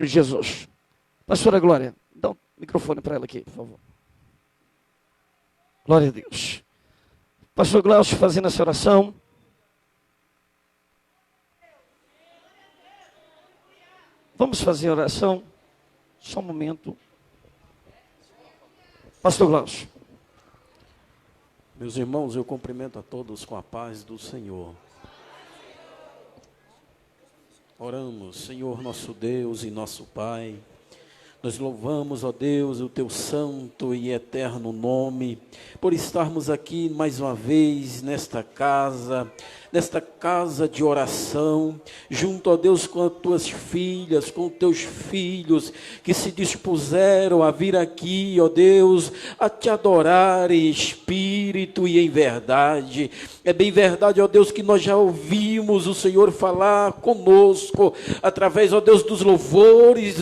Jesus. Pastora Glória, dá um microfone para ela aqui, por favor. Glória a Deus. Pastor Glaucio fazendo essa oração. Vamos fazer a oração. Só um momento. Pastor Glaucio. Meus irmãos, eu cumprimento a todos com a paz do Senhor. Oramos, Senhor nosso Deus e nosso Pai. Nós louvamos, ó Deus, o teu santo e eterno nome, por estarmos aqui mais uma vez nesta casa de oração, junto, ó Deus, com as tuas filhas, com os teus filhos, que se dispuseram a vir aqui, ó Deus, a te adorar em espírito e em verdade. É bem verdade, ó Deus, que nós já ouvimos o Senhor falar conosco, através, ó Deus, dos louvores,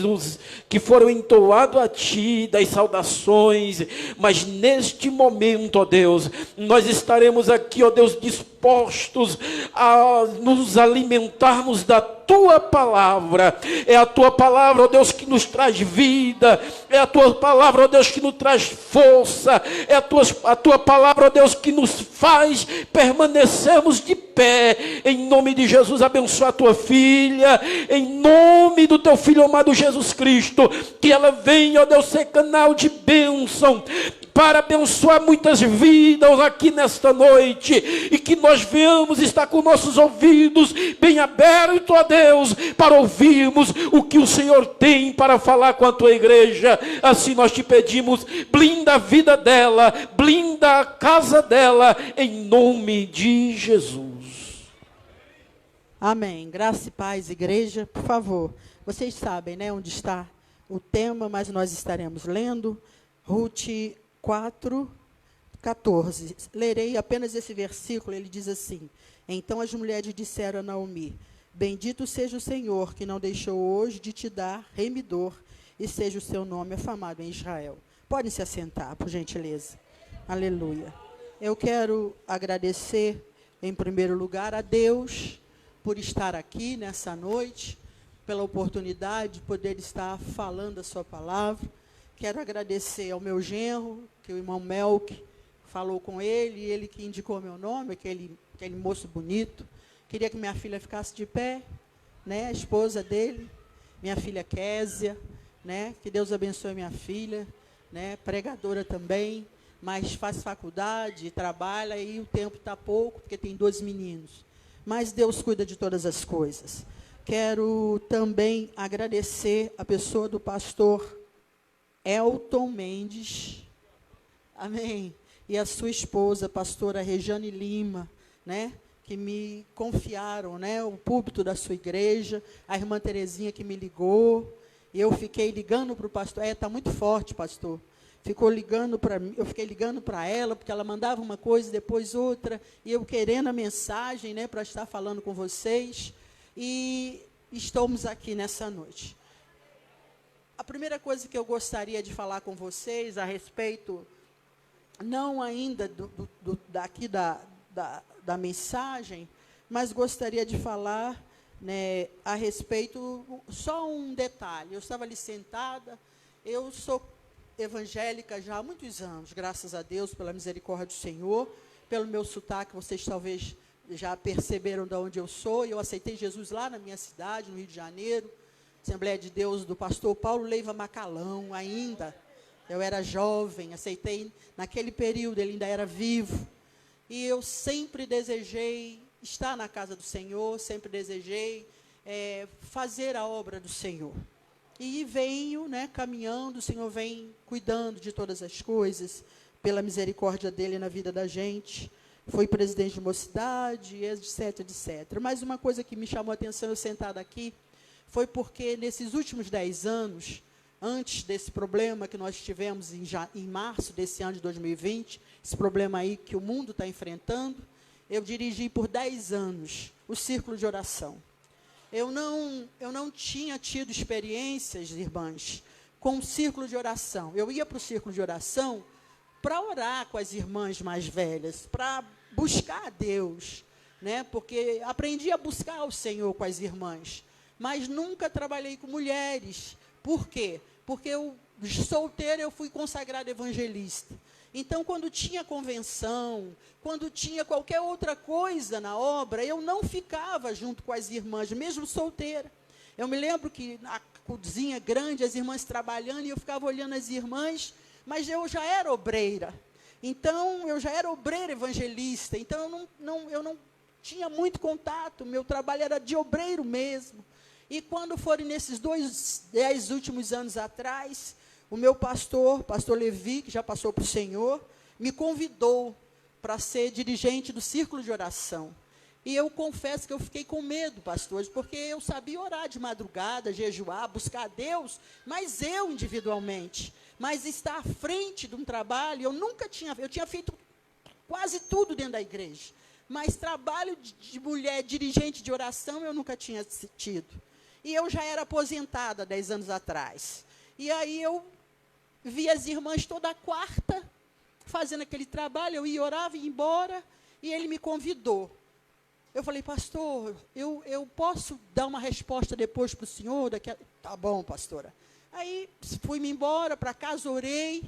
que foram entoados a ti, das saudações, mas neste momento, ó Deus, nós estaremos aqui, ó Deus, dispostos a nos alimentarmos da tua palavra. É a tua palavra, ó Deus, que nos traz vida, é a tua palavra, ó Deus, que nos traz força, é a tua palavra, ó Deus, que nos faz permanecermos de pé. Em nome de Jesus, abençoa a tua filha, em nome do teu filho amado Jesus Cristo, que ela venha, ó Deus, ser canal de bênção, para abençoar muitas vidas aqui nesta noite, e que nós venhamos estar com nossos ouvidos bem abertos, ó Deus, para ouvirmos o que o Senhor tem para falar com a tua igreja. Assim nós te pedimos, blinda a vida dela, blinda a casa dela, em nome de Jesus. Amém. Graça e paz, igreja. Por favor, vocês sabem, né, onde está o tema, mas nós estaremos lendo Ruth 4:14. Lerei apenas esse versículo. Ele diz assim: então as mulheres disseram a Naomi: bendito seja o Senhor, que não deixou hoje de te dar remidor, e seja o seu nome afamado em Israel. Podem se assentar, por gentileza. Aleluia. Eu quero agradecer, em primeiro lugar, a Deus por estar aqui nessa noite, pela oportunidade de poder estar falando a sua palavra. Quero agradecer ao meu genro, que o irmão Melk falou com ele, e ele que indicou meu nome, aquele moço bonito. Queria que minha filha ficasse de pé, né, a esposa dele, minha filha Késia, né, que Deus abençoe minha filha, né, pregadora também, mas faz faculdade, trabalha, e o tempo está pouco, porque tem 2 meninos. Mas Deus cuida de todas as coisas. Quero também agradecer a pessoa do pastor Elton Mendes, amém, e a sua esposa, a pastora Rejane Lima, né, que me confiaram, né, o púlpito da sua igreja, a irmã Terezinha que me ligou, e eu fiquei ligando para o pastor, está muito forte, pastor, ficou ligando para mim, eu fiquei ligando para ela, porque ela mandava uma coisa, depois outra, e eu querendo a mensagem, né, para estar falando com vocês, e estamos aqui nessa noite. A primeira coisa que eu gostaria de falar com vocês a respeito, não ainda daqui da mensagem, mas gostaria de falar, né, a respeito, só um detalhe. Eu estava ali sentada, eu sou evangélica já há muitos anos, graças a Deus, pela misericórdia do Senhor, pelo meu sotaque, vocês talvez já perceberam de onde eu sou. Eu aceitei Jesus lá na minha cidade, no Rio de Janeiro, Assembleia de Deus do pastor Paulo Leiva Macalão, ainda. Eu era jovem, aceitei naquele período, ele ainda era vivo. E eu sempre desejei estar na casa do Senhor, sempre desejei fazer a obra do Senhor. E venho, né, caminhando, o Senhor vem cuidando de todas as coisas, pela misericórdia dele na vida da gente. Fui presidente de mocidade, etc, etc. Mas uma coisa que me chamou a atenção, eu sentada aqui, foi porque nesses últimos 10 anos, antes desse problema que nós tivemos em março desse ano de 2020, esse problema aí que o mundo está enfrentando, eu dirigi por 10 anos o círculo de oração. Eu não tinha tido experiências, irmãs, com o círculo de oração. Eu ia para o círculo de oração para orar com as irmãs mais velhas, para buscar a Deus, né? Porque aprendi a buscar o Senhor com as irmãs. mas nunca trabalhei com mulheres. Por quê? Porque eu, solteira, eu fui consagrada evangelista. Então, quando tinha convenção, quando tinha qualquer outra coisa na obra, eu não ficava junto com as irmãs, mesmo solteira. Eu me lembro que na cozinha grande, as irmãs trabalhando, e eu ficava olhando as irmãs, mas eu já era obreira. Então, eu já era obreira evangelista, então eu não tinha muito contato, meu trabalho era de obreiro mesmo. E quando foram nesses 10 últimos anos atrás, o meu pastor Levi, que já passou para o Senhor, me convidou para ser dirigente do círculo de oração. E eu confesso que eu fiquei com medo, pastores, porque eu sabia orar de madrugada, jejuar, buscar a Deus, mas eu individualmente. Mas estar à frente de um trabalho, eu tinha feito quase tudo dentro da igreja. Mas trabalho de mulher, dirigente de oração, eu nunca tinha tido. E eu já era aposentada 10 anos atrás. E aí eu vi as irmãs toda quarta, fazendo aquele trabalho, eu ia orar, ia embora, e ele me convidou. Eu falei, pastor, eu posso dar uma resposta depois para o senhor? Tá bom, pastora. Aí fui-me embora para casa, orei,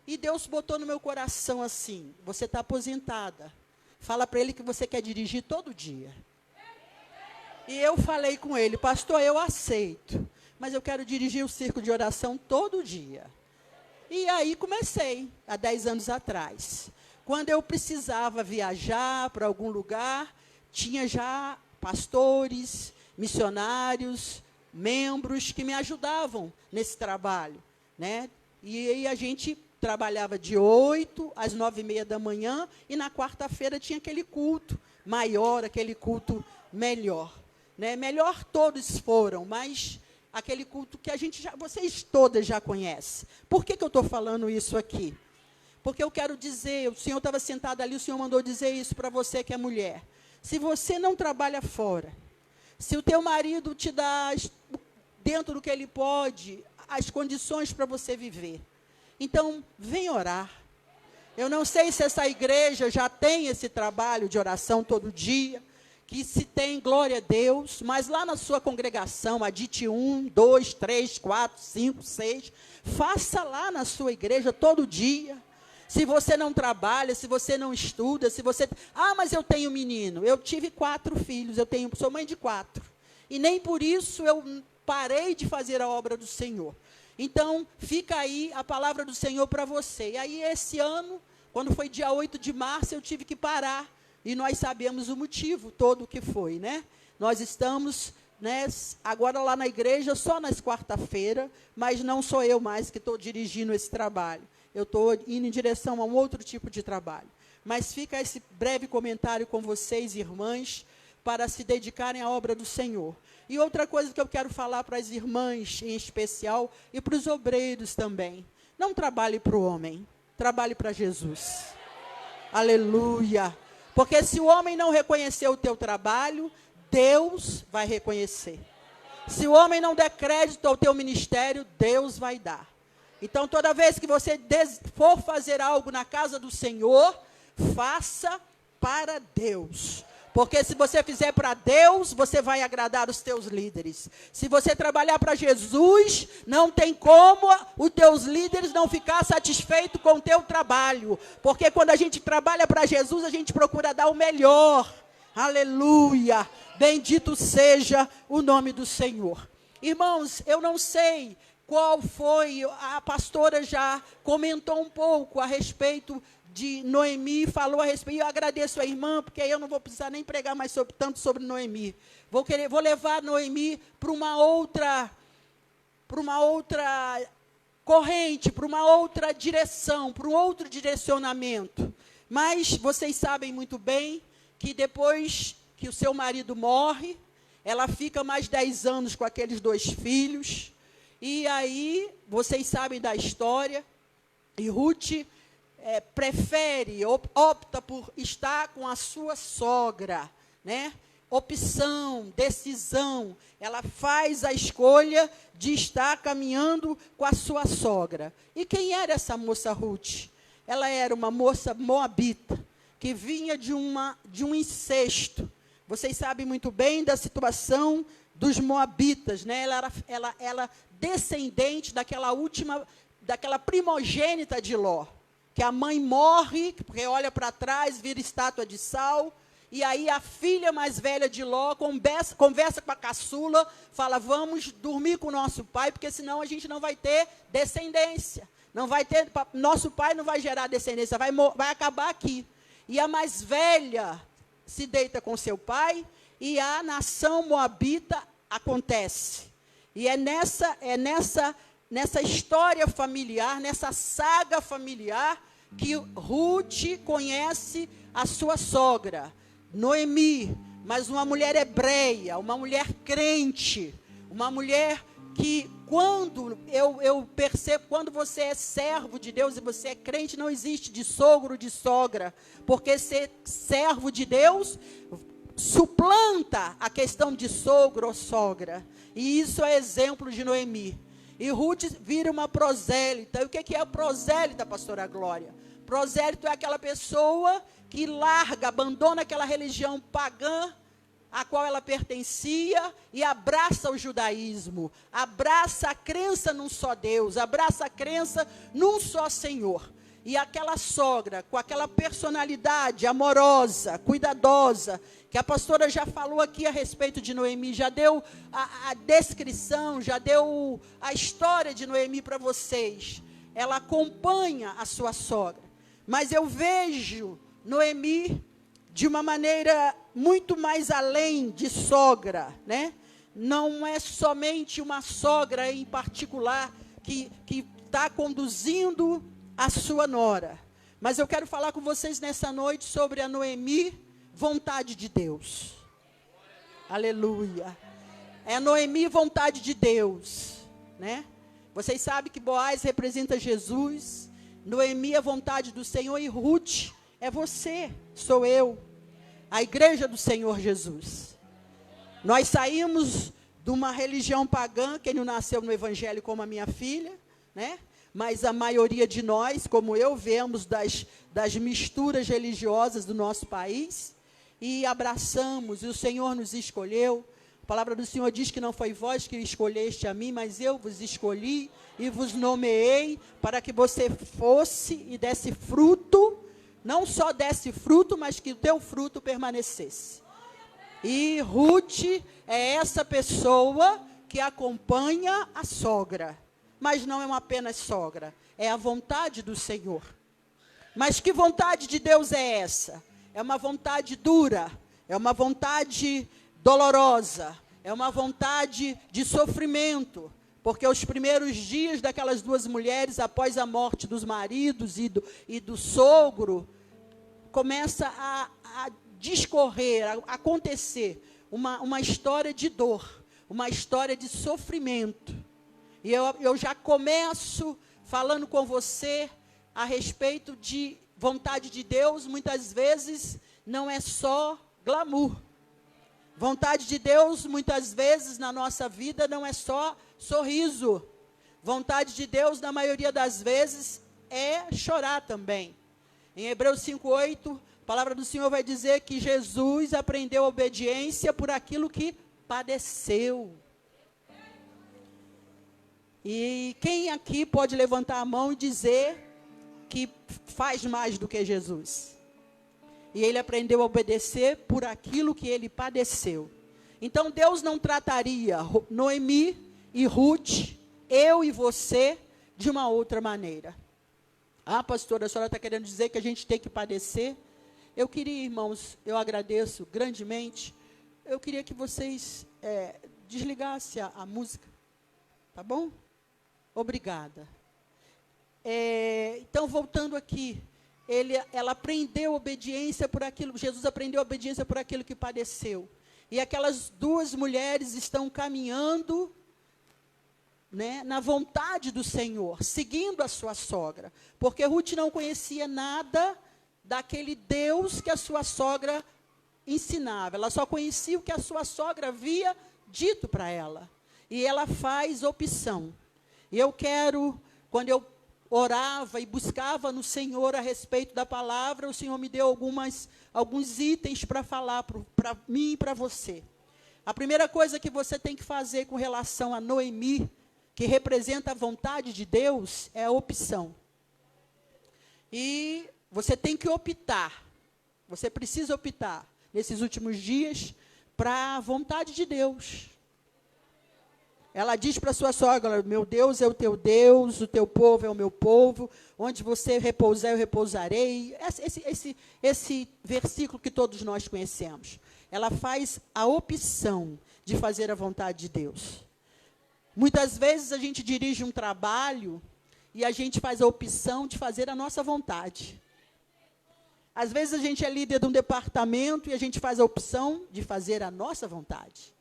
e Deus botou no meu coração assim, você está aposentada. Fala para ele que você quer dirigir todo dia. E eu falei com ele, pastor, eu aceito, mas eu quero dirigir o círculo de oração todo dia. E aí comecei, há 10 anos atrás. Quando eu precisava viajar para algum lugar, tinha já pastores, missionários, membros que me ajudavam nesse trabalho, né? E aí a gente trabalhava de 8 às 9h30 da manhã, e na quarta-feira tinha aquele culto maior, aquele culto melhor. Né? Melhor todos foram, mas aquele culto que vocês todas já conhecem. Por que eu estou falando isso aqui? Porque eu quero dizer, o senhor estava sentado ali, o senhor mandou dizer isso para você que é mulher. Se você não trabalha fora, se o teu marido te dá, dentro do que ele pode, as condições para você viver, então, vem orar. Eu não sei se essa igreja já tem esse trabalho de oração todo dia, que se tem, glória a Deus, mas lá na sua congregação, adite 1, 2, 3, 4, 5, 6, faça lá na sua igreja todo dia. Se você não trabalha, se você não estuda, se você... mas eu tenho menino. Eu tive 4 filhos, sou mãe de 4. E nem por isso eu parei de fazer a obra do Senhor. Então, fica aí a palavra do Senhor para você. E aí, esse ano, quando foi dia 8 de março, eu tive que parar. E nós sabemos o motivo todo que foi, né? Nós estamos, né, agora lá na igreja, só nas quarta-feiras, mas não sou eu mais que estou dirigindo esse trabalho. Eu estou indo em direção a um outro tipo de trabalho. Mas fica esse breve comentário com vocês, irmãs, para se dedicarem à obra do Senhor. E outra coisa que eu quero falar para as irmãs, em especial, e para os obreiros também. Não trabalhe para o homem, trabalhe para Jesus. Aleluia. Porque se o homem não reconhecer o teu trabalho, Deus vai reconhecer. Se o homem não der crédito ao teu ministério, Deus vai dar. Então, toda vez que você for fazer algo na casa do Senhor, faça para Deus. Porque se você fizer para Deus, você vai agradar os teus líderes. Se você trabalhar para Jesus, não tem como os teus líderes não ficar satisfeitos com o teu trabalho. Porque quando a gente trabalha para Jesus, a gente procura dar o melhor. Aleluia! Bendito seja o nome do Senhor. Irmãos, eu não sei qual foi, a pastora já comentou um pouco a respeito de Noemi, falou a respeito, eu agradeço a irmã, porque aí eu não vou precisar nem pregar mais tanto sobre Noemi. Vou levar Noemi para uma outra corrente, para uma outra direção, para um outro direcionamento. Mas vocês sabem muito bem que depois que o seu marido morre, ela fica mais 10 anos com aqueles 2 filhos, e aí vocês sabem da história, e Ruth opta por estar com a sua sogra, né? Opção, decisão, ela faz a escolha de estar caminhando com a sua sogra. E quem era essa moça Ruth? Ela era uma moça moabita, que vinha de um incesto. Vocês sabem muito bem da situação dos moabitas, né? Ela descendente daquela primogênita de Ló, que a mãe morre, porque olha para trás, vira estátua de sal, e aí a filha mais velha de Ló conversa com a caçula, fala, vamos dormir com o nosso pai, porque senão a gente não vai ter descendência, nosso pai não vai gerar descendência, vai acabar aqui. E a mais velha se deita com seu pai, e a nação moabita acontece. E é nessa história familiar, nessa saga familiar, que Ruth conhece a sua sogra, Noemi, mas uma mulher hebreia, uma mulher crente, uma mulher que, quando eu percebo, quando você é servo de Deus e você é crente, não existe de sogro, de sogra, porque ser servo de Deus suplanta a questão de sogro ou sogra, e isso é exemplo de Noemi. E Ruth vira uma prosélita. E o que é a prosélita, pastora Glória? Prosélito é aquela pessoa que abandona aquela religião pagã a qual ela pertencia e abraça o judaísmo, abraça a crença num só Deus, abraça a crença num só Senhor. E aquela sogra, com aquela personalidade amorosa, cuidadosa, que a pastora já falou aqui a respeito de Noemi, já deu a descrição, já deu a história de Noemi para vocês. Ela acompanha a sua sogra. Mas eu vejo Noemi de uma maneira muito mais além de sogra, né? Não é somente uma sogra em particular que está conduzindo a sua nora. Mas eu quero falar com vocês nessa noite sobre a Noemi, vontade de Deus. Aleluia. É a Noemi, vontade de Deus, né? Vocês sabem que Boaz representa Jesus, Noemi é a vontade do Senhor e Ruth é você, sou eu, a igreja do Senhor Jesus. Nós saímos de uma religião pagã, quem não nasceu no evangelho como a minha filha, né? Mas a maioria de nós, como eu, viemos das misturas religiosas do nosso país e abraçamos, e o Senhor nos escolheu. A palavra do Senhor diz que não foi vós que escolheste a mim, mas eu vos escolhi e vos nomeei para que você fosse e desse fruto, não só desse fruto, mas que o teu fruto permanecesse. E Ruth é essa pessoa que acompanha a sogra, mas não é uma apenas sogra, é a vontade do Senhor. Mas que vontade de Deus é essa? É uma vontade dura, é uma vontade dolorosa, é uma vontade de sofrimento, porque os primeiros dias daquelas duas mulheres, após a morte dos maridos e do sogro, começa a discorrer, a acontecer uma história de dor, uma história de sofrimento. E eu já começo falando com você a respeito de vontade de Deus. Muitas vezes não é só glamour. Vontade de Deus, muitas vezes, na nossa vida, não é só sorriso. Vontade de Deus, na maioria das vezes, é chorar também. Em Hebreus 5:8, a palavra do Senhor vai dizer que Jesus aprendeu a obediência por aquilo que padeceu. E quem aqui pode levantar a mão e dizer que faz mais do que Jesus? E ele aprendeu a obedecer por aquilo que ele padeceu. Então Deus não trataria Noemi e Ruth, eu e você, de uma outra maneira. Ah, pastora, a senhora está querendo dizer que a gente tem que padecer? Eu queria, irmãos, eu agradeço grandemente. Eu queria que vocês desligassem a música. Tá bom? Obrigada. Então, voltando aqui. Ela aprendeu obediência por aquilo, Jesus aprendeu obediência por aquilo que padeceu. E aquelas duas mulheres estão caminhando, né, na vontade do Senhor, seguindo a sua sogra. Porque Ruth não conhecia nada daquele Deus que a sua sogra ensinava. Ela só conhecia o que a sua sogra havia dito para ela. E ela faz opção. E eu quero, quando eu orava e buscava no Senhor a respeito da palavra, o Senhor me deu alguns itens para falar para mim e para você. A primeira coisa que você tem que fazer com relação a Noemi, que representa a vontade de Deus, é a opção. E você tem que optar, você precisa optar, nesses últimos dias, para a vontade de Deus. Ela diz para sua sogra, meu Deus é o teu Deus, o teu povo é o meu povo, onde você repousar, eu repousarei. Esse versículo que todos nós conhecemos. Ela faz a opção de fazer a vontade de Deus. Muitas vezes a gente dirige um trabalho e a gente faz a opção de fazer a nossa vontade. Às vezes a gente é líder de um departamento e a gente faz a opção de fazer a nossa vontade.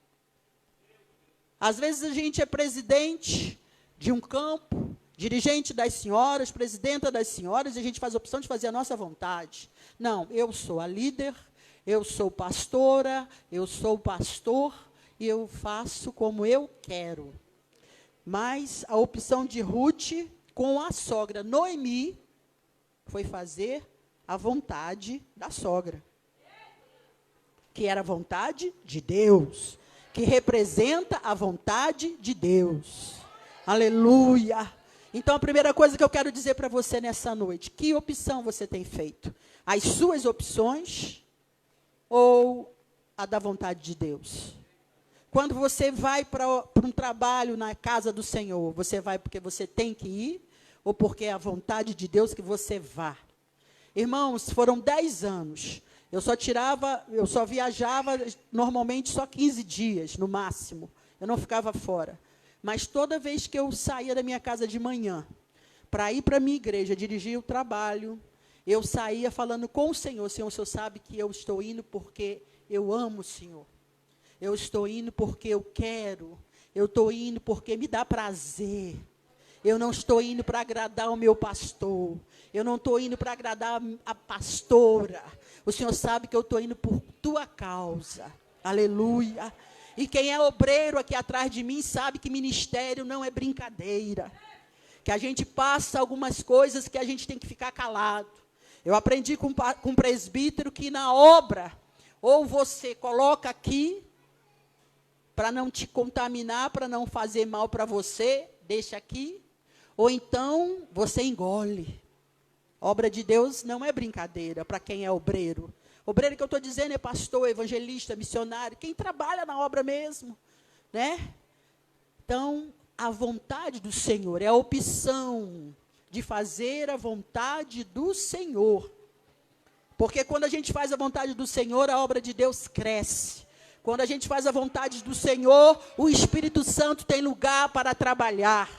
Às vezes a gente é presidente de um campo, dirigente das senhoras, presidenta das senhoras, e a gente faz a opção de fazer a nossa vontade. Não, eu sou a líder, eu sou pastora, eu sou pastor, e eu faço como eu quero. Mas a opção de Ruth com a sogra Noemi foi fazer a vontade da sogra, que era a vontade de Deus, que representa a vontade de Deus. Aleluia! Então, a primeira coisa que eu quero dizer para você nessa noite, que opção você tem feito? As suas opções ou a da vontade de Deus? Quando você vai para um trabalho na casa do Senhor, você vai porque você tem que ir ou porque é a vontade de Deus que você vá? Irmãos, foram 10 anos. Eu só viajava normalmente só 15 dias, no máximo. Eu não ficava fora. Mas toda vez que eu saía da minha casa de manhã, para ir para a minha igreja, dirigir o trabalho, eu saía falando com o Senhor. Senhor, o Senhor sabe que eu estou indo porque eu amo o Senhor. Eu estou indo porque eu quero. Eu estou indo porque me dá prazer. Eu não estou indo para agradar o meu pastor. Eu não estou indo para agradar a pastora. O Senhor sabe que eu estou indo por tua causa. Aleluia. E quem é obreiro aqui atrás de mim sabe que ministério não é brincadeira. Que a gente passa algumas coisas que a gente tem que ficar calado. Eu aprendi com um presbítero que na obra, ou você coloca aqui, para não te contaminar, para não fazer mal para você, deixa aqui, ou então você engole. Obra de Deus não é brincadeira para quem é obreiro. Obreiro que eu estou dizendo é pastor, evangelista, missionário, quem trabalha na obra mesmo, né? Então, a vontade do Senhor é a opção de fazer a vontade do Senhor. Porque quando a gente faz a vontade do Senhor, a obra de Deus cresce. Quando a gente faz a vontade do Senhor, o Espírito Santo tem lugar para trabalhar.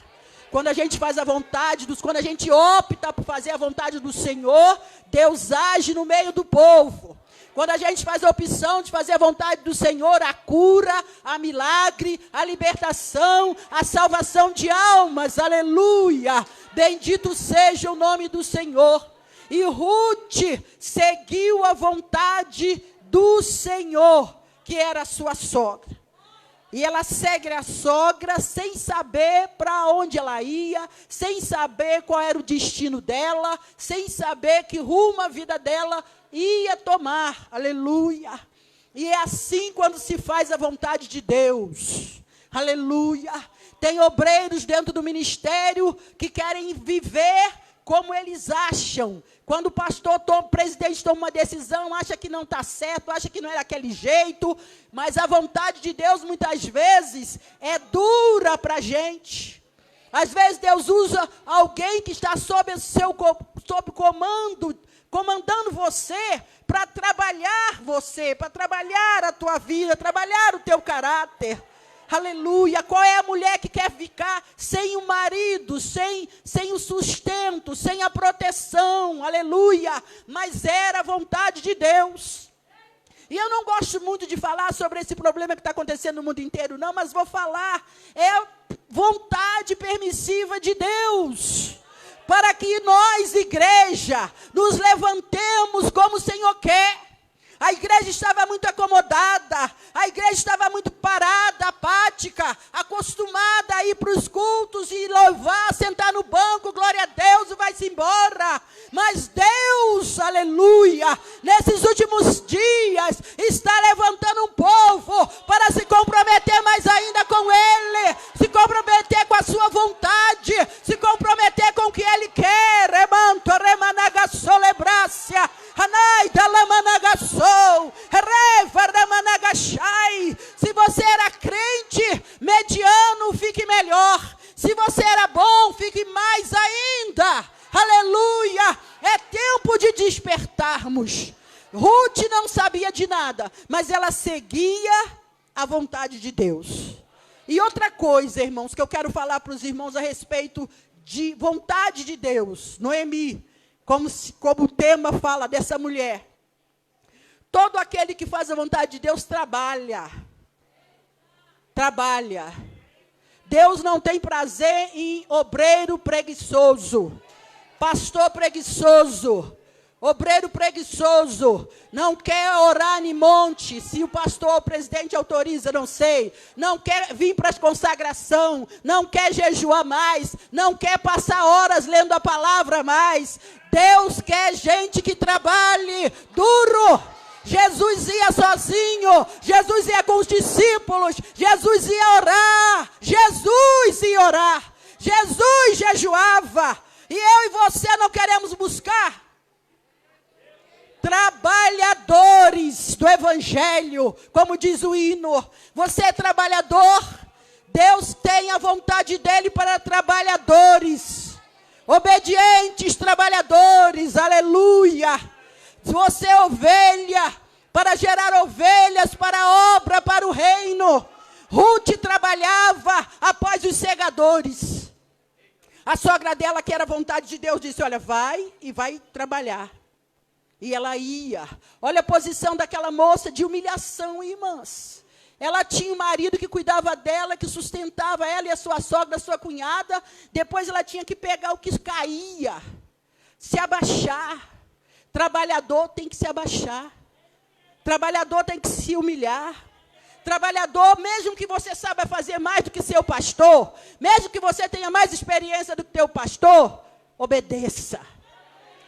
Quando a gente faz a vontade, quando a gente opta por fazer a vontade do Senhor, Deus age no meio do povo. Quando a gente faz a opção de fazer a vontade do Senhor, a cura, a milagre, a libertação, a salvação de almas, aleluia, bendito seja o nome do Senhor. E Ruth seguiu a vontade do Senhor, que era a sua sogra. E ela segue a sogra sem saber para onde ela ia, sem saber qual era o destino dela, sem saber que rumo a vida dela ia tomar. Aleluia. E é assim quando se faz a vontade de Deus. Aleluia. Tem obreiros dentro do ministério que querem viver como eles acham. Quando o pastor, o presidente toma uma decisão, acha que não está certo, acha que não é daquele jeito, mas a vontade de Deus muitas vezes é dura para a gente. Às vezes Deus usa alguém que está sob comando, comandando você, para trabalhar a tua vida, trabalhar o teu caráter. Aleluia. Qual é a mulher que quer ficar sem o marido, sem o sustento, sem a proteção? Aleluia. Mas era a vontade de Deus. E eu não gosto muito de falar sobre esse problema que está acontecendo no mundo inteiro, não, mas vou falar. É a vontade permissiva de Deus. Para que nós, igreja, nos levantemos como o Senhor quer. A igreja estava muito acomodada, a igreja estava muito parada, apática, acostumada a ir para os cultos e louvar, sentar no banco, glória a Deus, e vai-se embora. Mas Deus, aleluia, nesses últimos dias, está levantando um povo para se converter Aleluia! É tempo de despertarmos. Ruth não sabia de nada, mas ela seguia a vontade de Deus. E outra coisa, irmãos, que eu quero falar para os irmãos a respeito de vontade de Deus. Noemi, como o tema fala dessa mulher. Todo aquele que faz a vontade de Deus trabalha. Trabalha. Deus não tem prazer em obreiro preguiçoso, pastor preguiçoso, obreiro preguiçoso, não quer orar em monte, se o pastor ou o presidente autoriza, não sei, não quer vir para a consagração, não quer jejuar mais, não quer passar horas lendo a palavra mais. Deus quer gente que trabalhe duro. Jesus ia sozinho, Jesus ia com os discípulos, Jesus ia orar, Jesus jejuava, e eu e você não queremos buscar trabalhadores do evangelho, como diz o hino. Você é trabalhador, Deus tem a vontade dele para trabalhadores, obedientes trabalhadores, aleluia. Se você é ovelha, para gerar ovelhas para a obra, para o reino. Ruth trabalhava após os segadores. A sogra dela, que era a vontade de Deus, disse, olha, vai e vai trabalhar. E ela ia. Olha a posição daquela moça de humilhação, irmãs. Ela tinha um marido que cuidava dela, que sustentava ela e a sua sogra, a sua cunhada. Depois ela tinha que pegar o que caía, se abaixar. Trabalhador tem que se abaixar. Trabalhador tem que se humilhar. Trabalhador, mesmo que você saiba fazer mais do que seu pastor, mesmo que você tenha mais experiência do que teu pastor, obedeça.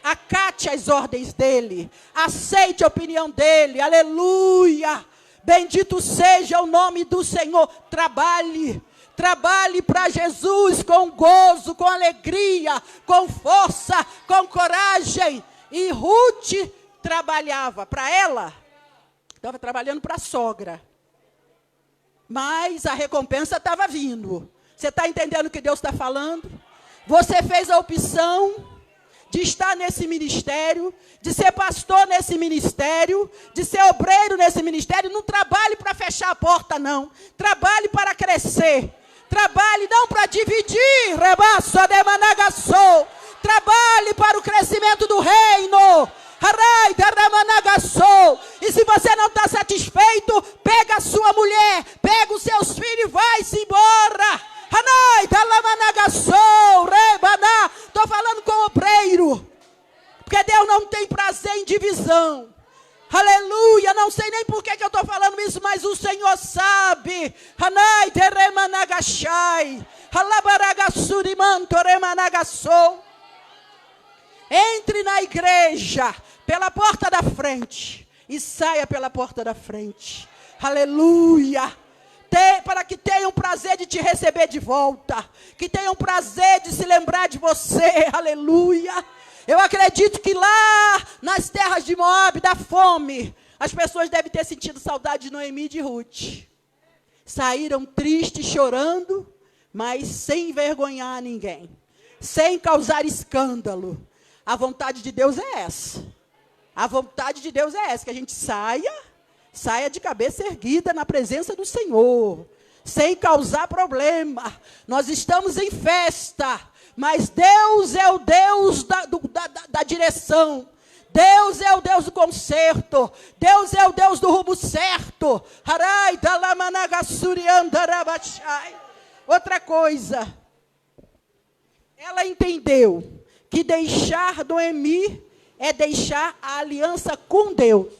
Acate as ordens dele. Aceite a opinião dele. Aleluia. Bendito seja o nome do Senhor. Trabalhe. Trabalhe para Jesus com gozo, com alegria, com força, com coragem. E Ruth trabalhava para ela, estava trabalhando para a sogra. Mas a recompensa estava vindo. Você está entendendo o que Deus está falando? Você fez a opção de estar nesse ministério, de ser pastor nesse ministério, de ser obreiro nesse ministério. Não trabalhe para fechar a porta, não. Trabalhe para crescer. Trabalhe não para dividir. Rebaço de managaçou. Trabalhe para o crescimento do reino. E se você não está satisfeito, pega a sua mulher, pega os seus filhos e vai-se embora. Estou falando com o obreiro, porque Deus não tem prazer em divisão. Aleluia, não sei nem por que eu estou falando isso, mas o Senhor sabe. Entre na igreja pela porta da frente e saia pela porta da frente. Aleluia. Para que tenham prazer de te receber de volta, que tenham prazer de se lembrar de você. Aleluia. Eu acredito que lá nas terras de Moabe, da fome, as pessoas devem ter sentido saudade de Noemi e de Ruth. Saíram tristes, chorando, mas sem envergonhar ninguém, sem causar escândalo. A vontade de Deus é essa. A vontade de Deus é essa, que a gente saia de cabeça erguida na presença do Senhor, sem causar problema. Nós estamos em festa, mas Deus é o Deus da direção. Deus é o Deus do conserto. Deus é o Deus do rumo certo. Outra coisa, ela entendeu que deixar Noemi é deixar a aliança com Deus.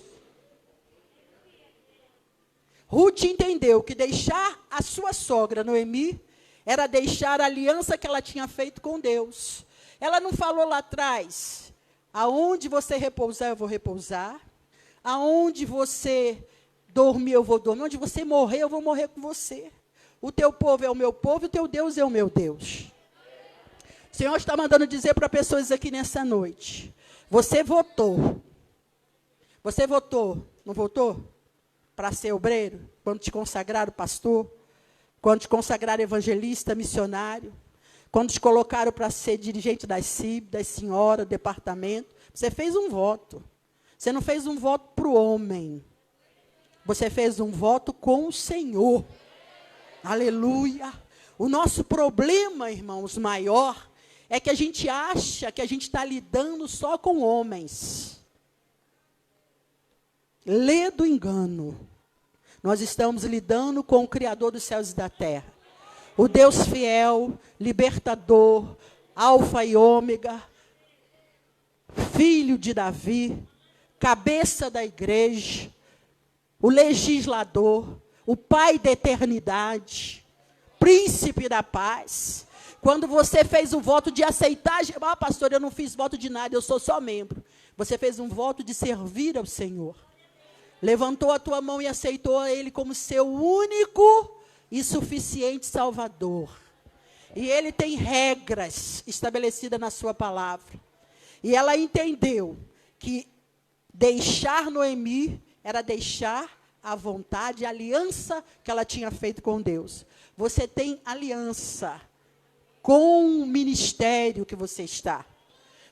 Ruth entendeu que deixar a sua sogra, Noemi, era deixar a aliança que ela tinha feito com Deus. Ela não falou lá atrás, aonde você repousar, eu vou repousar. Aonde você dormir, eu vou dormir. Onde você morrer, eu vou morrer com você. O teu povo é o meu povo, o teu Deus é o meu Deus. O Senhor está mandando dizer para pessoas aqui nessa noite. Você votou. Você votou, não votou? Para ser obreiro? Quando te consagraram pastor? Quando te consagraram evangelista, missionário? Quando te colocaram para ser dirigente das CIB, das senhoras, do departamento, você fez um voto. Você não fez um voto para o homem. Você fez um voto com o Senhor. Aleluia. O nosso problema, irmãos, maior, é que a gente acha que a gente está lidando só com homens. Lê do engano. Nós estamos lidando com o Criador dos céus e da terra. O Deus fiel, libertador, alfa e ômega, filho de Davi, cabeça da igreja, o legislador, o Pai da eternidade, príncipe da paz. Quando você fez o voto de aceitar, pastor, eu não fiz voto de nada, eu sou só membro. Você fez um voto de servir ao Senhor. Levantou a tua mão e aceitou a Ele como seu único e suficiente Salvador. E Ele tem regras estabelecidas na sua palavra. E ela entendeu que deixar Noemi era deixar a vontade, a aliança que ela tinha feito com Deus. Você tem aliança com o ministério que você está.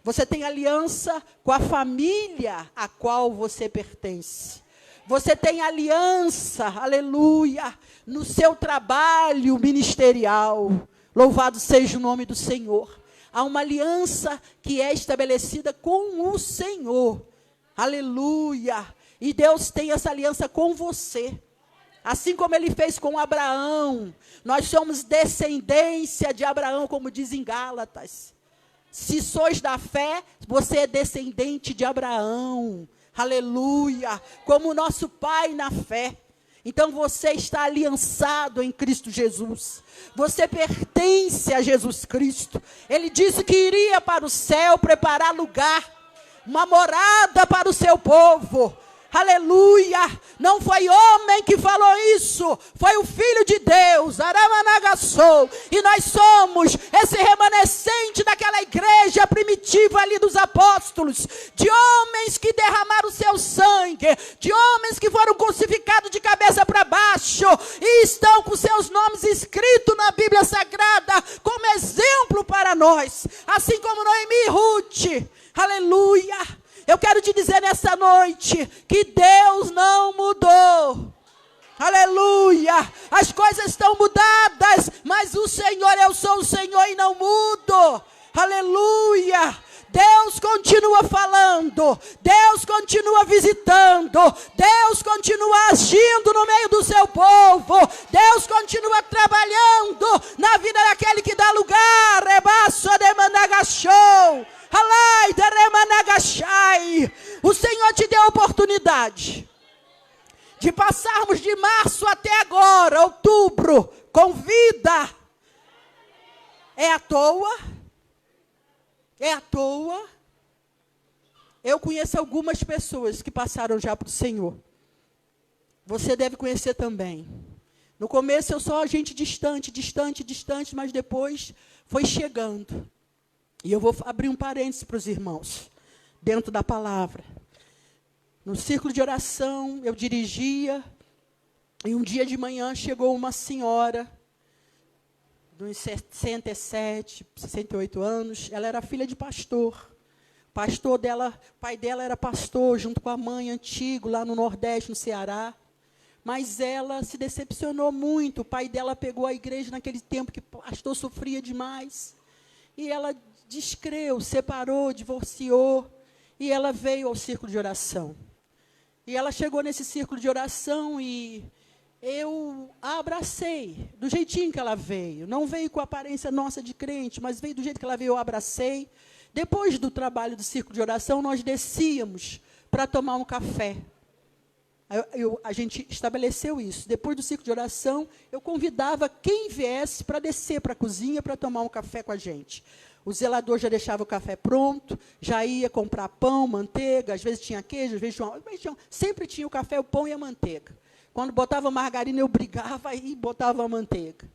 Você tem aliança com a família a qual você pertence. Você tem aliança, aleluia, no seu trabalho ministerial. Louvado seja o nome do Senhor. Há uma aliança que é estabelecida com o Senhor. Aleluia. E Deus tem essa aliança com você. Assim como Ele fez com Abraão. Nós somos descendência de Abraão, como diz em Gálatas. Se sois da fé, você é descendente de Abraão. Aleluia. Como nosso pai na fé. Então você está aliançado em Cristo Jesus. Você pertence a Jesus Cristo. Ele disse que iria para o céu preparar lugar, uma morada para o seu povo. Aleluia, não foi homem que falou isso, foi o Filho de Deus, Aramanagassou, e nós somos esse remanescente daquela igreja primitiva ali dos apóstolos, de homens que derramaram o seu sangue, de homens que foram crucificados de cabeça para baixo, e estão com seus nomes escritos na Bíblia Sagrada, como exemplo para nós, assim como Noemi e Ruth, aleluia. Eu quero te dizer nessa noite que Deus não mudou. Aleluia. As coisas estão mudadas, mas o Senhor, eu sou o Senhor e não mudo. Aleluia. Deus continua falando, Deus continua visitando, Deus continua agindo no meio do seu povo, Deus continua trabalhando na vida daquele que dá lugar. Rebaço de Managachou. O Senhor te deu a oportunidade de passarmos de março até agora, outubro, com vida. É à toa? É à toa? Eu conheço algumas pessoas que passaram já para o Senhor. Você deve conhecer também. No começo eu só gente distante, mas depois foi chegando. E eu vou abrir um parênteses para os irmãos, dentro da palavra. No círculo de oração, eu dirigia, e um dia de manhã chegou uma senhora, de uns 67, 68 anos, ela era filha de pastor. Pastor dela, pai dela era pastor, junto com a mãe, antigo, lá no Nordeste, no Ceará. Mas ela se decepcionou muito, o pai dela pegou a igreja naquele tempo que o pastor sofria demais. E ela descreu, separou, divorciou, e ela veio ao círculo de oração. E ela chegou nesse círculo de oração e eu a abracei, do jeitinho que ela veio. Não veio com a aparência nossa de crente, mas veio do jeito que ela veio, eu abracei. Depois do trabalho do círculo de oração, nós descíamos para tomar um café. A gente estabeleceu isso. Depois do círculo de oração, eu convidava quem viesse para descer para a cozinha para tomar um café com a gente. O zelador já deixava o café pronto, já ia comprar pão, manteiga, às vezes tinha queijo, às vezes tinha, sempre tinha o café, o pão e a manteiga. Quando botava margarina, eu brigava e botava a manteiga.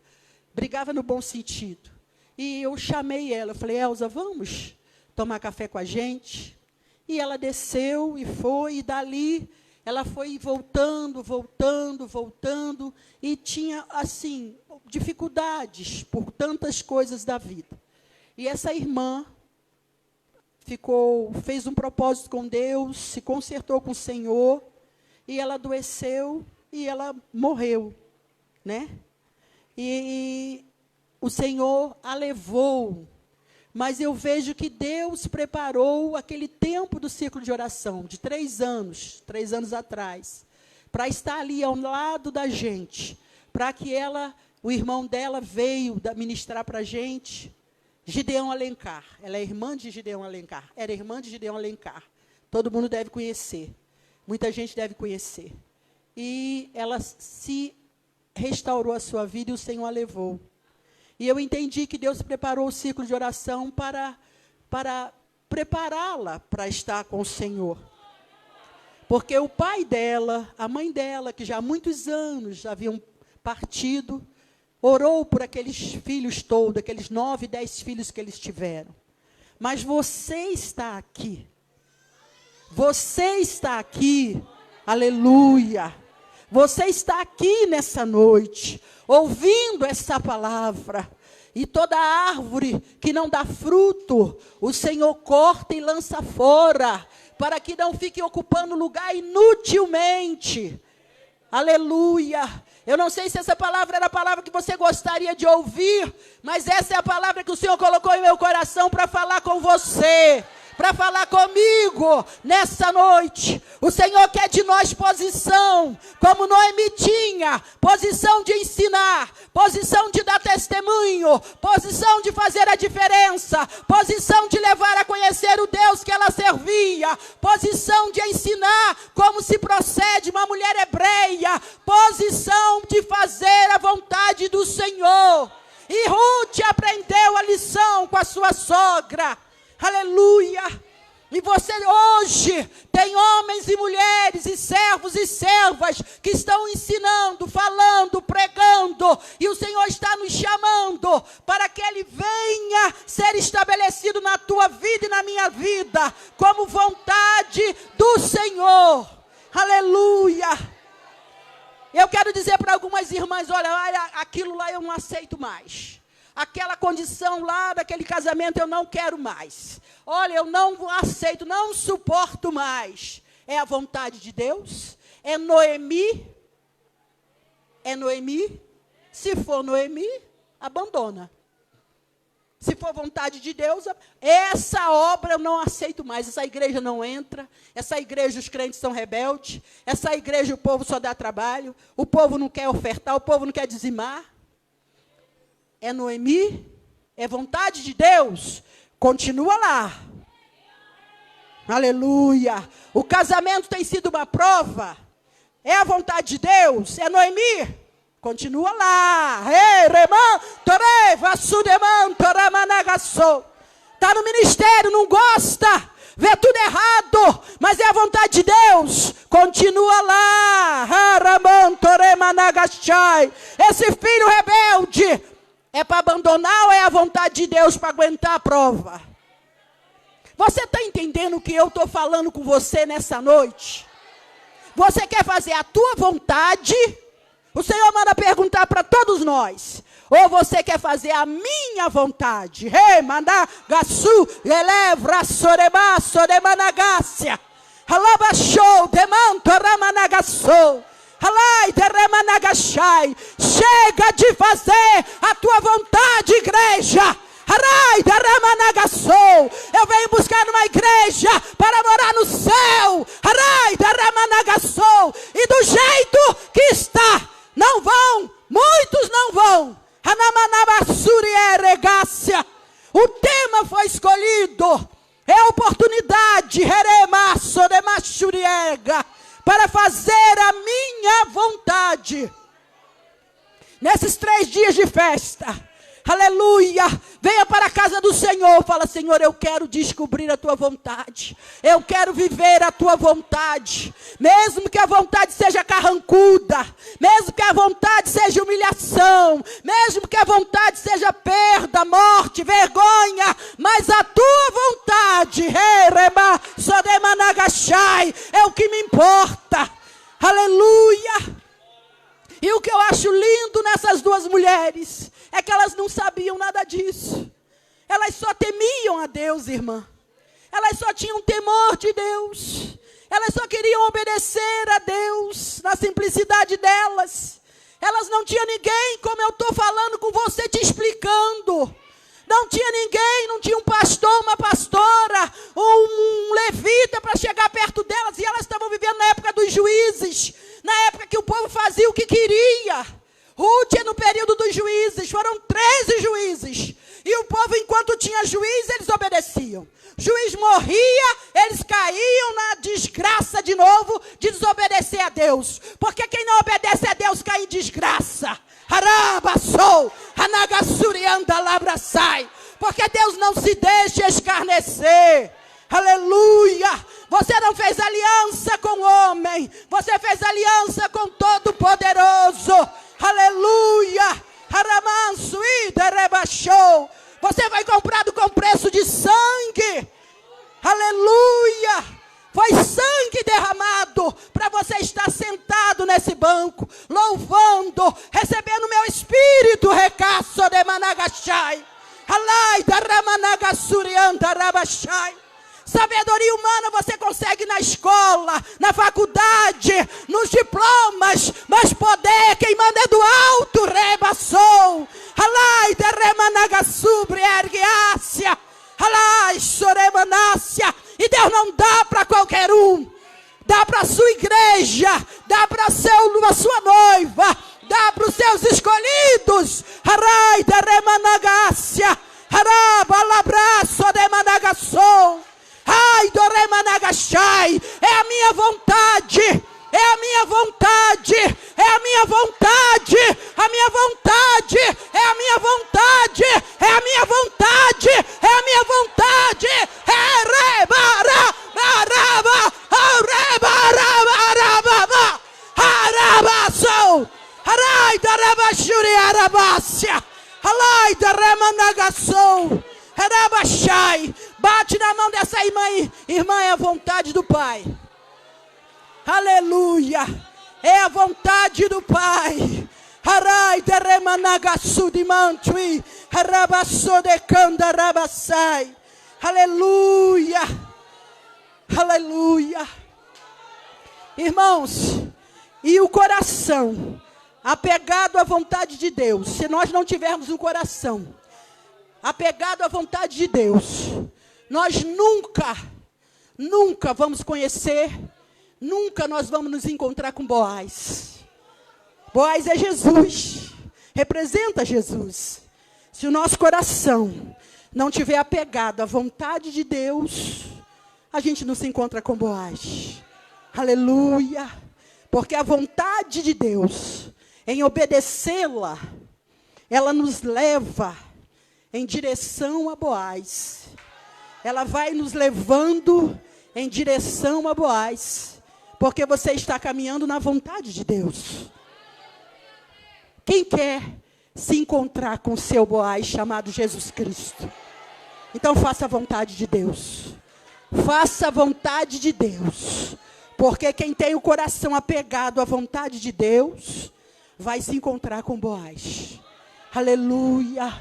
Brigava no bom sentido. E eu chamei ela, eu falei, Elza, vamos tomar café com a gente? E ela desceu e foi, e dali ela foi voltando, e tinha, assim, dificuldades, por tantas coisas da vida. E essa irmã fez um propósito com Deus, se consertou com o Senhor, e ela adoeceu e ela morreu, né? E o Senhor a levou, mas eu vejo que Deus preparou aquele tempo do ciclo de oração, de 3 anos atrás, para estar ali ao lado da gente, para que o irmão dela veio ministrar para a gente, Gideão Alencar. Ela é irmã de Gideão Alencar, era irmã de Gideão Alencar. Todo mundo deve conhecer, muita gente deve conhecer. E ela se restaurou a sua vida e o Senhor a levou. E eu entendi que Deus preparou o ciclo de oração para prepará-la para estar com o Senhor. Porque o pai dela, a mãe dela, que já há muitos anos haviam partido, orou por aqueles filhos todos, aqueles 9, 10 filhos que eles tiveram. Mas você está aqui. Você está aqui. Aleluia. Você está aqui nessa noite, ouvindo essa palavra. E toda árvore que não dá fruto, o Senhor corta e lança fora, para que não fique ocupando lugar inutilmente. Aleluia. Eu não sei se essa palavra era a palavra que você gostaria de ouvir, mas essa é a palavra que o Senhor colocou em meu coração para falar com você, para falar comigo nessa noite. O Senhor quer de nós posição, como Noemi tinha, posição de ensinar, posição de dar testemunho, posição de fazer a diferença, posição de levar a conhecer o Deus que ela servia, posição de ensinar como se procede uma mulher hebreia, posição de fazer a vontade do Senhor. E Ruth aprendeu a lição com a sua sogra. Aleluia! E você hoje tem homens e mulheres e servos e servas que estão ensinando, falando, pregando, e o Senhor está nos chamando para que Ele venha ser estabelecido na tua vida e na minha vida, como vontade do Senhor. Aleluia! Eu quero dizer para algumas irmãs, olha, aquilo lá eu não aceito mais. Aquela condição lá daquele casamento eu não quero mais. Olha, eu não aceito, não suporto mais. É a vontade de Deus? É Noemi? É Noemi? Se for Noemi, abandona. Se for vontade de Deus, essa obra eu não aceito mais. Essa igreja não entra. Essa igreja os crentes são rebeldes. Essa igreja o povo só dá trabalho. O povo não quer ofertar, o povo não quer dizimar. É Noemi? É vontade de Deus? Continua lá. Aleluia. O casamento tem sido uma prova. É a vontade de Deus? É Noemi? Continua lá. Está no ministério, não gosta. Vê tudo errado. Mas é a vontade de Deus. Continua lá. Esse filho rebelde é para abandonar ou é a vontade de Deus para aguentar a prova? Você está entendendo o que eu estou falando com você nessa noite? Você quer fazer a tua vontade? O Senhor manda perguntar para todos nós. Ou você quer fazer a minha vontade? Hey, managasu, elevra soreba, soremanagasia. Halabashou, demanto, ramanagassou. Chega de fazer a tua vontade, igreja. Eu venho buscar uma igreja para morar no céu. E do jeito que está, não vão, muitos não vão. O tema foi escolhido. É a oportunidade para fazer a minha vontade. Nesses 3 dias de festa, aleluia, venha para a casa do Senhor, fala: Senhor, eu quero descobrir a tua vontade, eu quero viver a tua vontade, mesmo que a vontade seja carrancuda, mesmo que a vontade seja humilhação, mesmo que a vontade seja perda, morte, vergonha, mas a tua vontade, é o que me importa. Aleluia. E o que eu acho lindo nessas duas mulheres, elas só temiam a Deus, irmã. Elas só tinham temor de Deus. Elas só queriam obedecer a Deus na simplicidade delas. Elas não tinham ninguém, como eu estou falando com você, te explicando. Não tinha ninguém, não tinha um pastor, uma pastora, um levita para chegar perto delas. E elas estavam vivendo na época dos juízes, na época que o povo fazia o que queria. Ruth é no período dos juízes, foram 13 juízes. E o povo, enquanto tinha juiz, eles obedeciam. Juiz morria, eles caíam na desgraça de novo de desobedecer a Deus. Porque quem não obedece a Deus cai em desgraça. Harabassou, Hanagasurianda labraçai. Porque Deus não se deixa escarnecer. Aleluia. Você não fez aliança com o homem. Você fez aliança com Todo-Poderoso. Aleluia. Haramansu ida rebaixou. Você foi comprado com preço de sangue. Aleluia. Foi sangue derramado para você estar sentado nesse banco, louvando, recebendo meu espírito, recaço de managachai. Alai da ramanagasurianta rabachai. Sabedoria humana você consegue na escola, na faculdade, nos diplomas, mas poder quem manda é do alto, rebaçou. Alai da remanagasubre ergueácia. Alai soremanácia. E Deus não dá para qualquer um. Dá para a sua igreja, dá para a sua noiva, dá para os seus escolhidos. Arai da remanagácia. Arabalabraço de managação. Ai, do remanagachai. É a minha vontade. É a minha vontade. É a minha vontade. A minha vontade. É a minha vontade. É a minha vontade. É a minha vontade. É rebara. Araba. Araba. Arabaçou. Arai da rabachuri arabácia. Alai da remanagação. Arabachai. Bate na mão dessa irmã. Irmã, é a vontade do Pai. Aleluia. É a vontade do Pai. Harai de remanagaçu de mantui. Harabaçou de canda rabaçai. Aleluia. Aleluia. Irmãos, e o coração apegado à vontade de Deus. Se nós não tivermos um coração apegado à vontade de Deus, nós nunca vamos conhecer, nunca nós vamos nos encontrar com Boaz. Boaz é Jesus, representa Jesus. Se o nosso coração não tiver apegado à vontade de Deus, a gente não se encontra com Boaz. Aleluia. Porque a vontade de Deus, em obedecê-la, ela nos leva em direção a Boaz. Ela vai nos levando em direção a Boaz. Porque você está caminhando na vontade de Deus. Quem quer se encontrar com o seu Boaz chamado Jesus Cristo? Então faça a vontade de Deus. Faça a vontade de Deus. Porque quem tem o coração apegado à vontade de Deus, vai se encontrar com Boaz. Aleluia.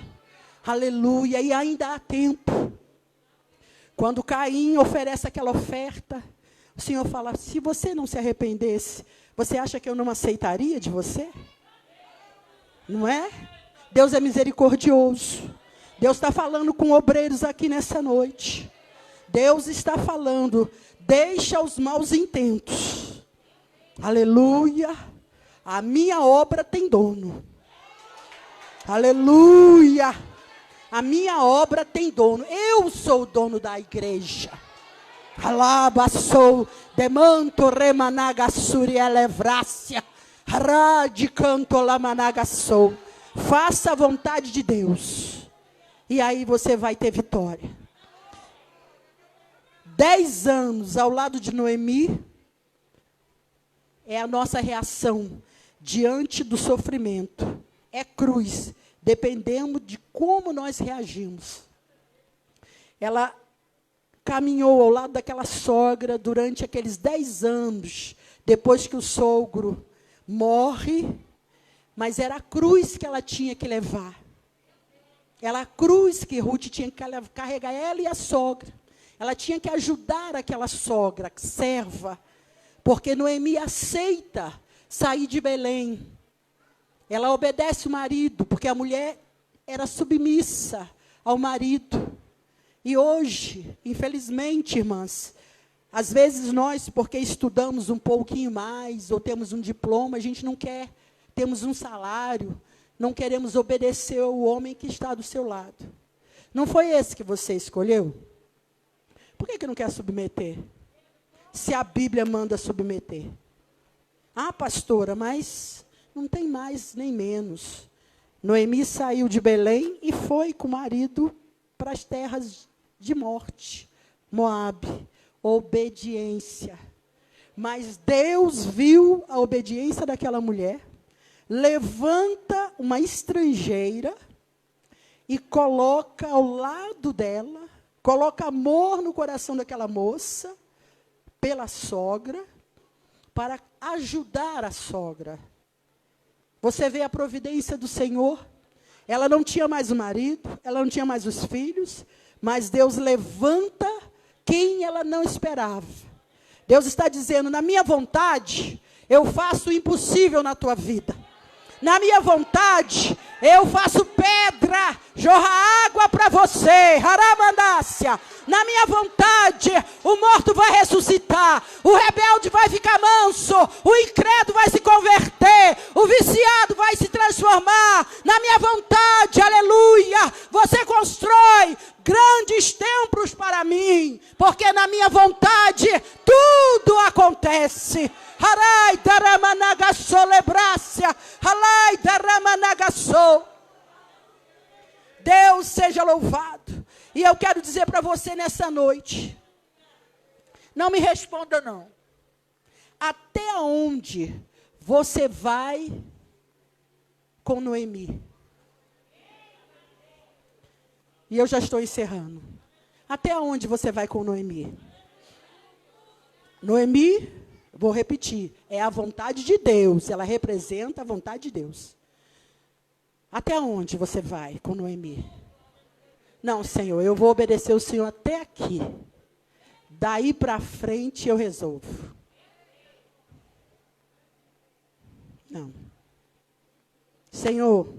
Aleluia. E ainda há tempo. Quando Caim oferece aquela oferta, o Senhor fala, se você não se arrependesse, você acha que eu não aceitaria de você? Não é? Deus é misericordioso. Deus está falando com obreiros aqui nessa noite. Deus está falando, deixa os maus intentos. Aleluia. A minha obra tem dono. Aleluia. A minha obra tem dono. Eu sou o dono da igreja. Alabaçou, demanto remanagassuri elevrácia. Radicanto lamanagassou. Faça a vontade de Deus. E aí você vai ter vitória. 10 anos ao lado de Noemi é a nossa reação diante do sofrimento. É cruz. Dependendo de como nós reagimos. Ela caminhou ao lado daquela sogra durante aqueles 10 anos, depois que o sogro morre, mas era a cruz que ela tinha que levar. a cruz que Ruth tinha que carregar, ela e a sogra. Ela tinha que ajudar aquela sogra, serva, porque Noemi aceita sair de Belém. Ela obedece o marido, porque a mulher era submissa ao marido. E hoje, infelizmente, irmãs, às vezes nós, porque estudamos um pouquinho mais, ou temos um diploma, a gente não quer, temos um salário, não queremos obedecer ao homem que está do seu lado. Não foi esse que você escolheu? Por que não quer submeter? Se a Bíblia manda submeter. Ah, pastora, mas não tem mais nem menos. Noemi saiu de Belém e foi com o marido para as terras de morte, Moabe, obediência. Mas Deus viu a obediência daquela mulher, levanta uma estrangeira e coloca ao lado dela, coloca amor no coração daquela moça, pela sogra, para ajudar a sogra. Você vê a providência do Senhor? Ela não tinha mais o marido, ela não tinha mais os filhos, mas Deus levanta quem ela não esperava. Deus está dizendo, na minha vontade, eu faço o impossível na tua vida. Na minha vontade, eu faço pedra, jorra água para você. Haramandácia. Na minha vontade, o morto vai ressuscitar, o rebelde vai ficar manso, o incrédulo vai se converter, o viciado vai se transformar. Na minha vontade, aleluia, você constrói grandes templos para mim, porque na minha vontade tudo acontece. Harai daramanagasso lebrácia, halai daramanagasso. Deus seja louvado. E eu quero dizer para você nessa noite, não me responda não. Até onde você vai com Noemi? E eu já estou encerrando. Até onde você vai com Noemi? Noemi, vou repetir, é a vontade de Deus. Ela representa a vontade de Deus. Até onde você vai com Noemi? Não, Senhor, eu vou obedecer o Senhor até aqui. Daí para frente eu resolvo. Não. Senhor,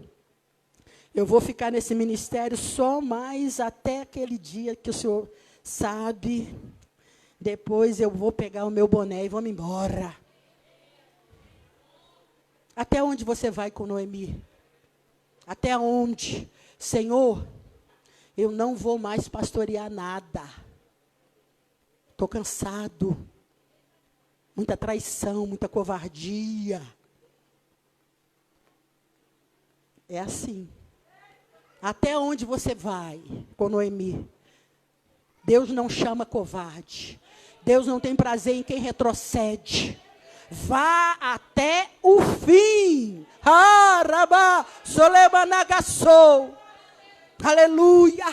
eu vou ficar nesse ministério só mais até aquele dia que o Senhor sabe. Depois eu vou pegar o meu boné e vou me embora. Até onde você vai com Noemi? Até onde? Senhor, eu não vou mais pastorear nada. Estou cansado. Muita traição, muita covardia. É assim. Até onde você vai com Noemi? Deus não chama covarde. Deus não tem prazer em quem retrocede. Vá até o fim. Haraba solemanagassou. Aleluia.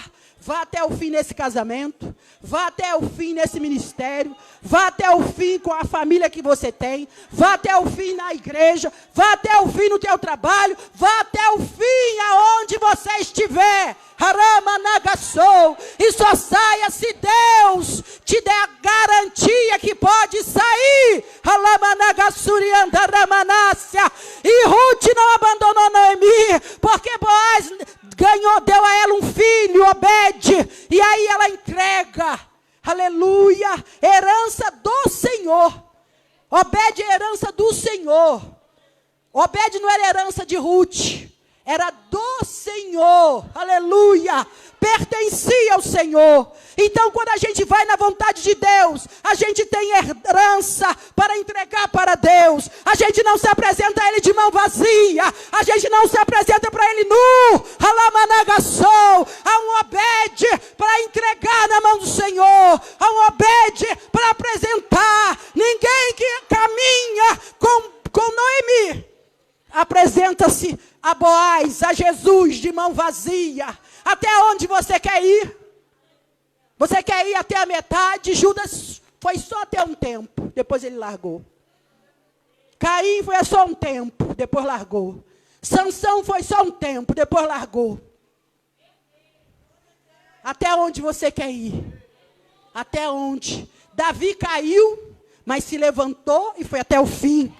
Vá até o fim nesse casamento. Vá até o fim nesse ministério. Vá até o fim com a família que você tem. Vá até o fim na igreja. Vá até o fim no teu trabalho. Vá até o fim aonde você estiver. Haramanagassou. E só saia se Deus te der a garantia que pode sair. Haramanagassuriandaramanássia. E Ruth não abandonou Noemi, porque Boaz deu a ela um filho, Obed, e aí ela entrega, aleluia, herança do Senhor. Obed é herança do Senhor. Obed não era herança de Ruth, era do Senhor, aleluia, pertencia ao Senhor. Então quando a gente vai na vontade de Deus, a gente tem herança para entregar para Deus. A gente não se apresenta a Ele de mão vazia, a gente não se apresenta para Ele nu. Halamanagassou. Há um Obed para entregar na mão do Senhor, há um Obed para apresentar. Ninguém que caminha com Noemi apresenta-se a Boaz, a Jesus de mão vazia. Até onde você quer ir? Você quer ir até a metade? Judas foi só até um tempo, depois ele largou. Caim foi só um tempo, depois largou. Sansão foi só um tempo, depois largou. Até onde você quer ir? Até onde? Davi caiu, mas se levantou e foi até o fim.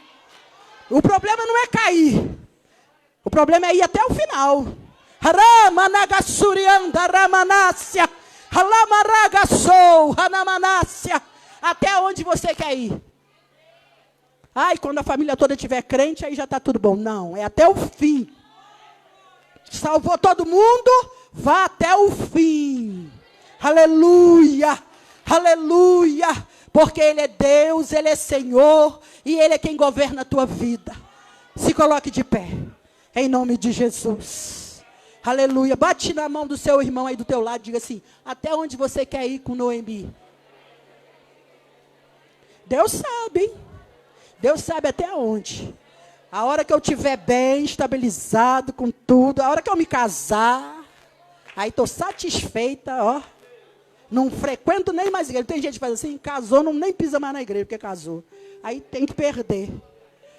O problema não é cair. O problema é ir até o final. Até onde você quer ir? Ai, quando a família toda estiver crente, aí já está tudo bom. Não, é até o fim. Salvou todo mundo, vá até o fim. Aleluia, aleluia. Porque Ele é Deus, Ele é Senhor, e Ele é quem governa a tua vida. Se coloque de pé, em nome de Jesus. Aleluia. Bate na mão do seu irmão aí do teu lado, diga assim: até onde você quer ir com Noemi? Deus sabe, hein? Deus sabe até onde. A hora que eu estiver bem, estabilizado com tudo, a hora que eu me casar, aí estou satisfeita, ó. Não frequento nem mais igreja. Tem gente que faz assim, casou, não nem pisa mais na igreja, porque casou. Aí tem que perder.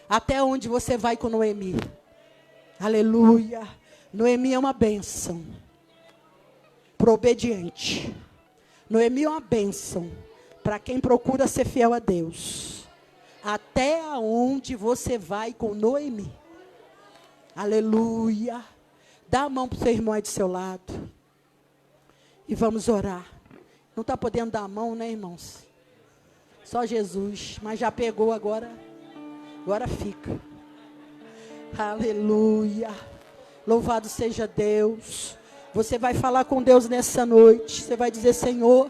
Até onde você vai com Noemi? Aleluia. Noemi é uma bênção para o obediente. Noemi é uma bênção para quem procura ser fiel a Deus. Até onde você vai com Noemi? Aleluia. Dá a mão para o seu irmão aí do seu lado. E vamos orar. Não está podendo dar a mão, né, irmãos? Só Jesus. Mas já pegou agora. Agora fica. Aleluia. Louvado seja Deus. Você vai falar com Deus nessa noite. Você vai dizer: Senhor,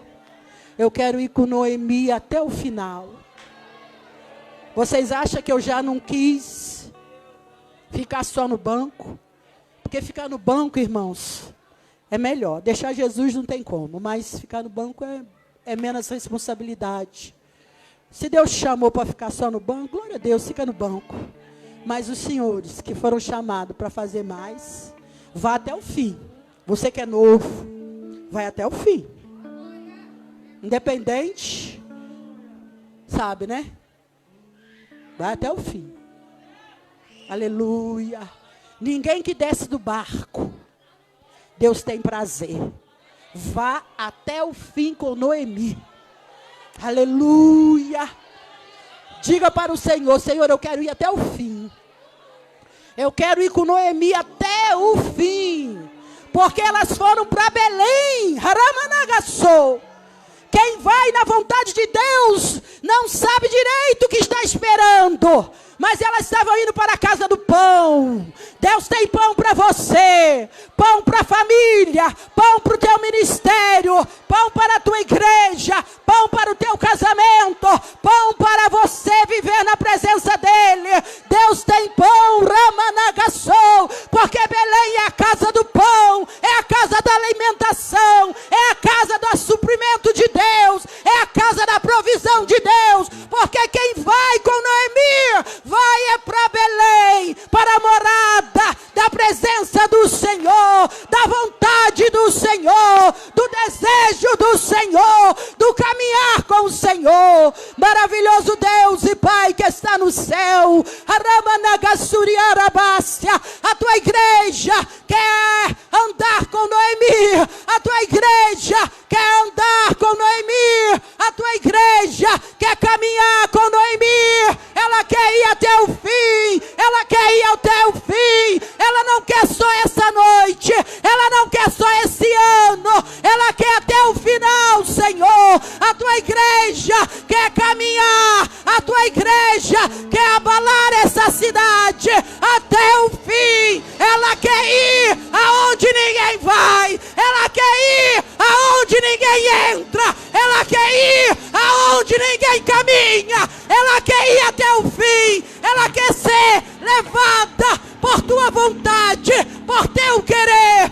eu quero ir com Noemi até o final. Vocês acham que eu já não quis ficar só no banco? Porque ficar no banco, irmãos, é melhor. Deixar Jesus não tem como, mas ficar no banco é menos responsabilidade. Se Deus chamou para ficar só no banco, glória a Deus, fica no banco. Mas os senhores que foram chamados para fazer mais, vá até o fim. Você que é novo, vai até o fim. Independente, sabe, né? Vai até o fim. Aleluia. Ninguém que desce do barco, Deus tem prazer. Vá até o fim com Noemi. Aleluia. Diga para o Senhor: Senhor, eu quero ir até o fim. Eu quero ir com Noemi até o fim. Porque elas foram para Belém. Haramanagassou. Quem vai na vontade de Deus não sabe direito o que está esperando. Mas elas estavam indo para a casa do pão. Deus tem pão para você, pão para a família, pão para o teu ministério, pão para a tua igreja, pão para o teu casamento, pão para você viver na presença dEle. Deus tem pão, Ramanagassou, porque Belém é a casa do pão, é a casa da alimentação, é a casa do suprimento de Deus, é a casa da provisão de Deus, porque quem vai com Noemi, vai é para Belém, para a morada da presença do Senhor, da vontade do Senhor, do desejo do Senhor, do caminhar com o Senhor. Maravilhoso Deus e Pai que está no céu, a tua igreja quer andar com Noemi, a tua igreja quer andar com Noemi, a tua igreja quer caminhar com Noemi, ela quer ir até o fim, ela quer ir até o fim, ela não quer só essa noite, ela não quer só esse ano, ela quer até o final, Senhor. A tua igreja quer caminhar, a tua igreja quer abalar essa cidade até o fim, ela quer ir aonde ninguém vai, ela quer ir aonde ninguém entra, ela quer ir aonde ninguém caminha, ela quer ir até o fim, ela quer ser levada por tua vontade, por teu querer,